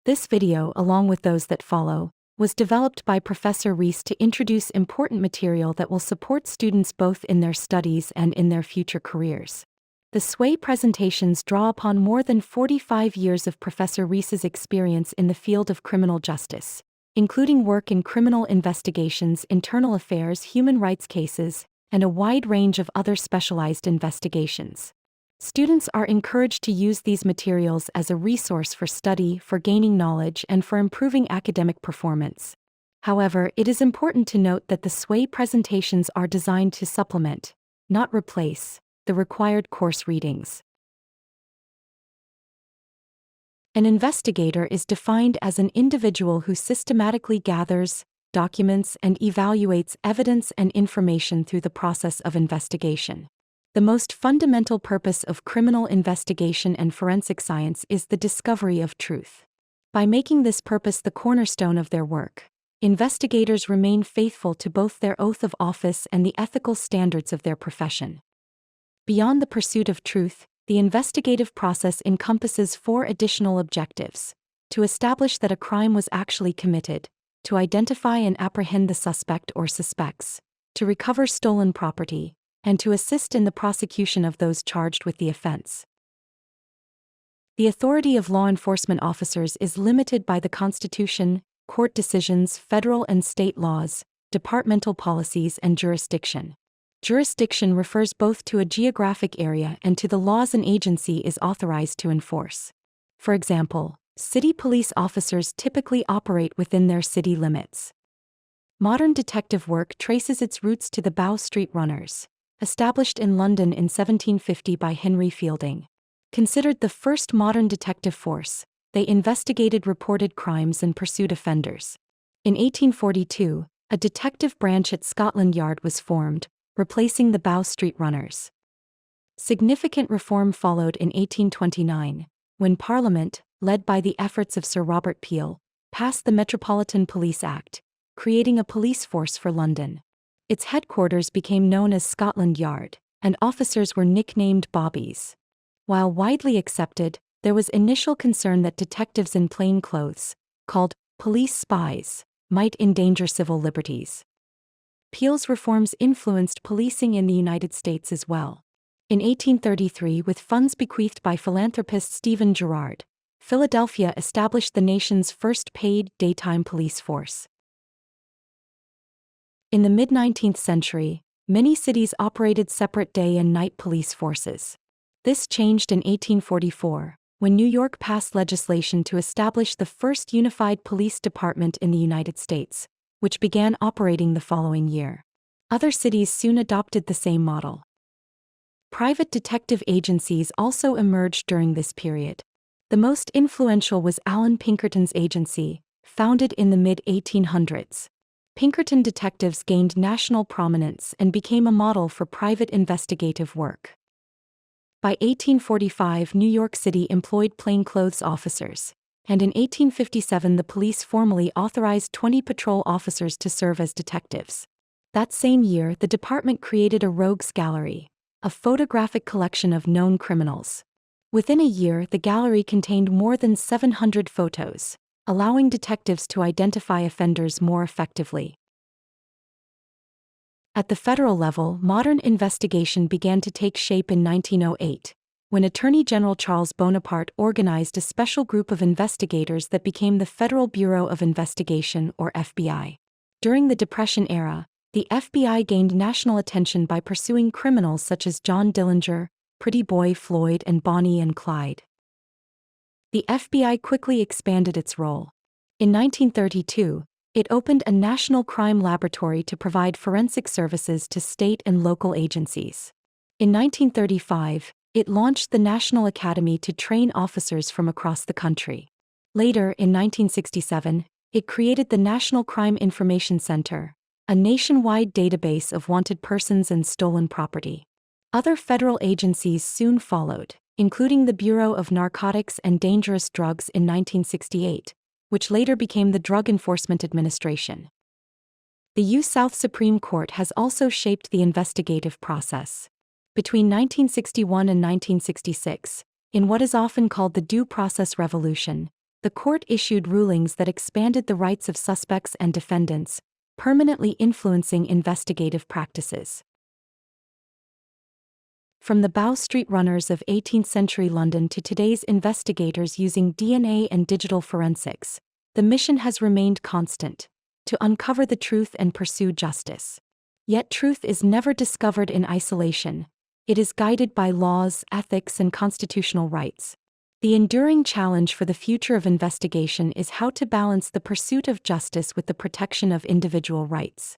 This video, along with those that follow, was developed by Professor Reese to introduce important material that will support students both in their studies and in their future careers. The SWAY presentations draw upon more than 45 years of Professor Reese's experience in the field of criminal justice, including work in criminal investigations, internal affairs, human rights cases, and a wide range of other specialized investigations. Students are encouraged to use these materials as a resource for study, for gaining knowledge, and for improving academic performance. However, it is important to note that the SWAY presentations are designed to supplement, not replace, the required course readings. An investigator is defined as an individual who systematically gathers, documents, and evaluates evidence and information through the process of investigation. The most fundamental purpose of criminal investigation and forensic science is the discovery of truth. By making this purpose the cornerstone of their work, investigators remain faithful to both their oath of office and the ethical standards of their profession. Beyond the pursuit of truth, the investigative process encompasses 4 additional objectives: to establish that a crime was actually committed, to identify and apprehend the suspect or suspects, to recover stolen property, and to assist in the prosecution of those charged with the offense. The authority of law enforcement officers is limited by the Constitution, court decisions, federal and state laws, departmental policies, and jurisdiction. Jurisdiction refers both to a geographic area and to the laws an agency is authorized to enforce. For example, city police officers typically operate within their city limits. Modern detective work traces its roots to the Bow Street Runners, established in London in 1750 by Henry Fielding. Considered the first modern detective force, they investigated reported crimes and pursued offenders. In 1842, a detective branch at Scotland Yard was formed, replacing the Bow Street Runners. Significant reform followed in 1829, when Parliament, led by the efforts of Sir Robert Peel, passed the Metropolitan Police Act, creating a police force for London. Its headquarters became known as Scotland Yard, and officers were nicknamed bobbies. While widely accepted, there was initial concern that detectives in plain clothes, called police spies, might endanger civil liberties. Peel's reforms influenced policing in the United States as well. In 1833, with funds bequeathed by philanthropist Stephen Girard, Philadelphia established the nation's first paid daytime police force. In the mid-19th century, many cities operated separate day and night police forces. This changed in 1844, when New York passed legislation to establish the first unified police department in the United States, which began operating the following year. Other cities soon adopted the same model. Private detective agencies also emerged during this period. The most influential was Allan Pinkerton's agency, founded in the mid-1800s. Pinkerton detectives gained national prominence and became a model for private investigative work. By 1845, New York City employed plainclothes officers, and in 1857 the police formally authorized 20 patrol officers to serve as detectives. That same year, the department created a rogues gallery, a photographic collection of known criminals. Within a year, the gallery contained more than 700 photos, allowing detectives to identify offenders more effectively. At the federal level, modern investigation began to take shape in 1908, when Attorney General Charles Bonaparte organized a special group of investigators that became the Federal Bureau of Investigation, or FBI. During the Depression era, the FBI gained national attention by pursuing criminals such as John Dillinger, Pretty Boy Floyd, and Bonnie and Clyde. The FBI quickly expanded its role. In 1932, it opened a national crime laboratory to provide forensic services to state and local agencies. In 1935, it launched the National Academy to train officers from across the country. Later, in 1967, it created the National Crime Information Center, a nationwide database of wanted persons and stolen property. Other federal agencies soon followed, including the Bureau of Narcotics and Dangerous Drugs in 1968, which later became the Drug Enforcement Administration. The U.S. South Supreme Court has also shaped the investigative process. Between 1961 and 1966, in what is often called the Due Process Revolution, The court issued rulings that expanded the rights of suspects and defendants, permanently influencing investigative practices. From the Bow Street runners of 18th-century London to today's investigators using DNA and digital forensics, the mission has remained constant: to uncover the truth and pursue justice. Yet truth is never discovered in isolation. It is guided by laws, ethics, and constitutional rights. The enduring challenge for the future of investigation is how to balance the pursuit of justice with the protection of individual rights.